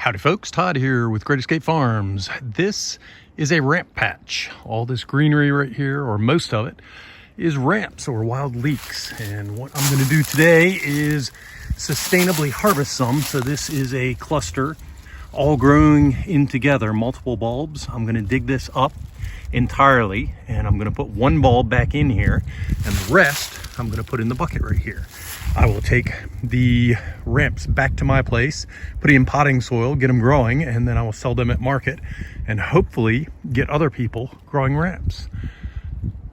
Howdy folks, Todd here with Great Escape Farms. This is a ramp patch. All this greenery right here, or most of it, is ramps or wild leeks. And what I'm going to do today is sustainably harvest some. So this is a cluster all growing in together, multiple bulbs. I'm going to dig this up entirely and I'm going to put one bulb back in here and the rest I'm going to put in the bucket right here. I will take the ramps back to my place, put it in potting soil, get them growing, and then I will sell them at market and hopefully get other people growing ramps.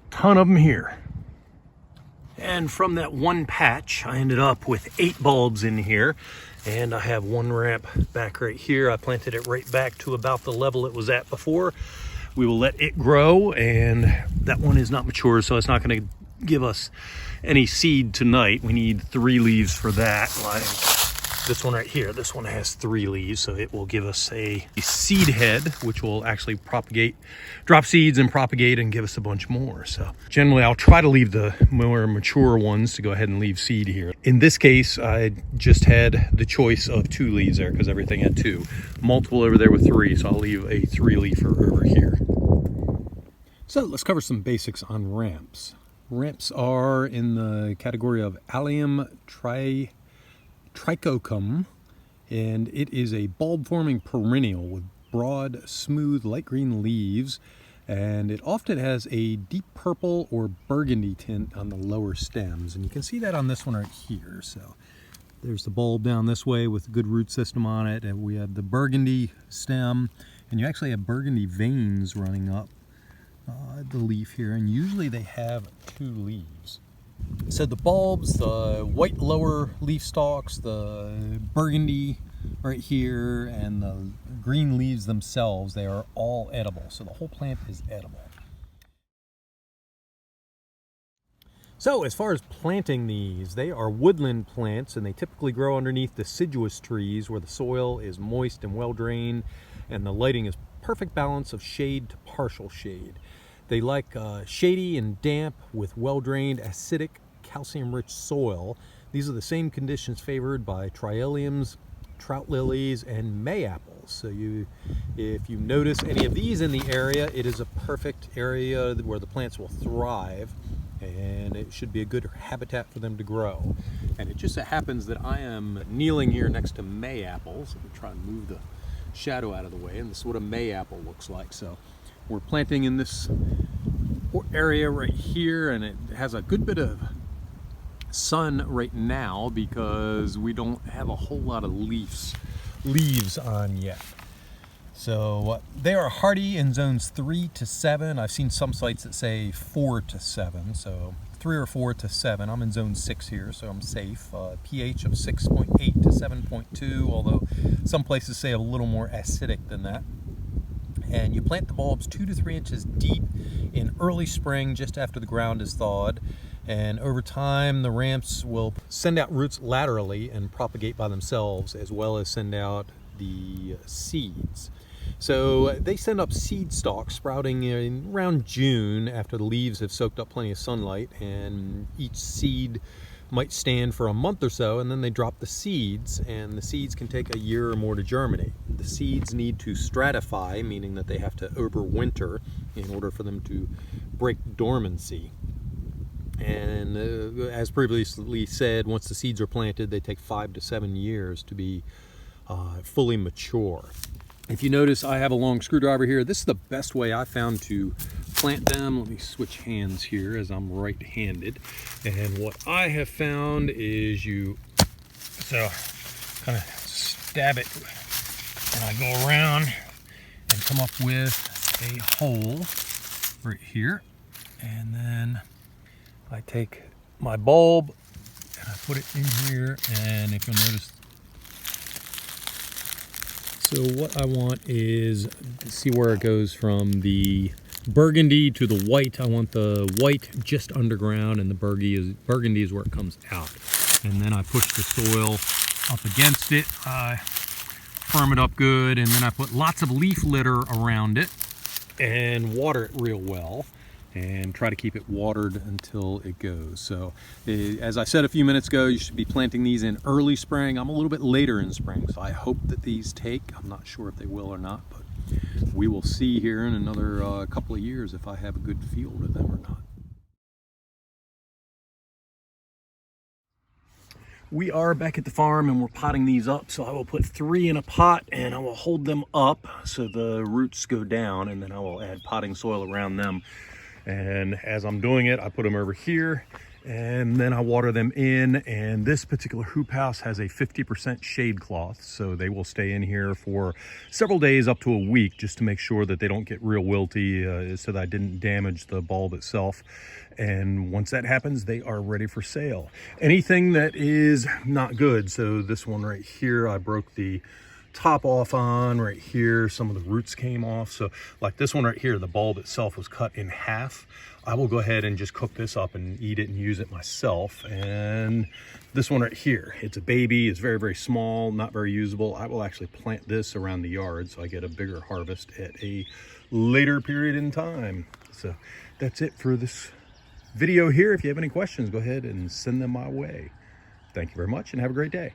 Ton of them here. And from that one patch, I ended up with 8 bulbs in here, and I have one ramp back right here. I planted it right back to about the level it was at before. We will let it grow, and that one is not mature, so it's not going to give us any seed tonight. We need 3 leaves for that, like this one right here. This one has 3 leaves, so it will give us a seed head, which will actually propagate, drop seeds and propagate and give us a bunch more. So generally I'll try to leave the more mature ones to go ahead and leave seed here. In this case, I just had the choice of 2 leaves there because everything had 2. Multiple over there with 3, so I'll leave a 3-leafer over here. So let's cover some basics on ramps. Ramps are in the category of Allium trichocum, and it is a bulb-forming perennial with broad, smooth, light green leaves, and it often has a deep purple or burgundy tint on the lower stems, and you can see that on this one right here. So there's the bulb down this way with a good root system on it, and we have the burgundy stem, and you actually have burgundy veins running up the leaf here, and usually they have 2 leaves. So the bulbs, the white lower leaf stalks, the burgundy right here, and the green leaves themselves, they are all edible. So the whole plant is edible. So as far as planting these, they are woodland plants, and they typically grow underneath deciduous trees where the soil is moist and well drained, and the lighting is perfect balance of shade to partial shade. They like shady and damp with well-drained, acidic, calcium-rich soil. These are the same conditions favored by trilliums, trout lilies, and May apples. So if you notice any of these in the area, it is a perfect area where the plants will thrive, and it should be a good habitat for them to grow. And it just so happens that I am kneeling here next to May apples. Let me try and move the shadow out of the way, and this is what a May apple looks like. So we're planting in this area right here, and it has a good bit of sun right now because we don't have a whole lot of leaves on yet. So they are hardy in zones 3 to 7. I've seen some sites that say 4 to 7, so 3 or 4 to 7. I'm in zone 6 here, so I'm safe. pH of 6.8 to 7.2, although some places say a little more acidic than that. And you plant the bulbs 2 to 3 inches deep in early spring, just after the ground is thawed. And over time, the ramps will send out roots laterally and propagate by themselves, as well as send out the seeds. So they send up seed stalks sprouting in around June after the leaves have soaked up plenty of sunlight, and each seed might stand for a month or so, and then they drop the seeds, and the seeds can take a year or more to germinate. The seeds need to stratify, meaning that they have to overwinter in order for them to break dormancy. And as previously said, once the seeds are planted, they take 5 to 7 years to be fully mature. If you notice, I have a long screwdriver here. This is the best way I found to plant them. Let me switch hands here as I'm right-handed. And what I have found is kind of stab it, and I go around and come up with a hole right here. And then I take my bulb and I put it in here, and if you'll notice, so what I want is to see where it goes from the burgundy to the white. I want the white just underground, and the burgundy is where it comes out. And then I push the soil up against it, I firm it up good, and then I put lots of leaf litter around it and water it real well. and try to keep it watered until it goes. So as I said a few minutes ago, you should be planting these in early spring. I'm a little bit later in spring, so I hope that these take. I'm not sure if they will or not, but we will see here in another couple of years if I have a good field of them or not. We are back at the farm and we're potting these up. So I will put 3 in a pot and I will hold them up so the roots go down, and then I will add potting soil around them. And as I'm doing it, I put them over here and then I water them in. And this particular hoop house has a 50% shade cloth, so they will stay in here for several days, up to a week, just to make sure that they don't get real wilty, so that I didn't damage the bulb itself. And once that happens, they are ready for sale. Anything that is not good, so this one right here, I broke the top off on right here. Some of the roots came off. So like this one right here, the bulb itself was cut in half. I will go ahead and just cook this up and eat it and use it myself. And this one right here, it's a baby, it's very, very small, not very usable. I will actually plant this around the yard so I get a bigger harvest at a later period in time. So that's it for this video here. If you have any questions, go ahead and send them my way. Thank you very much and have a great day.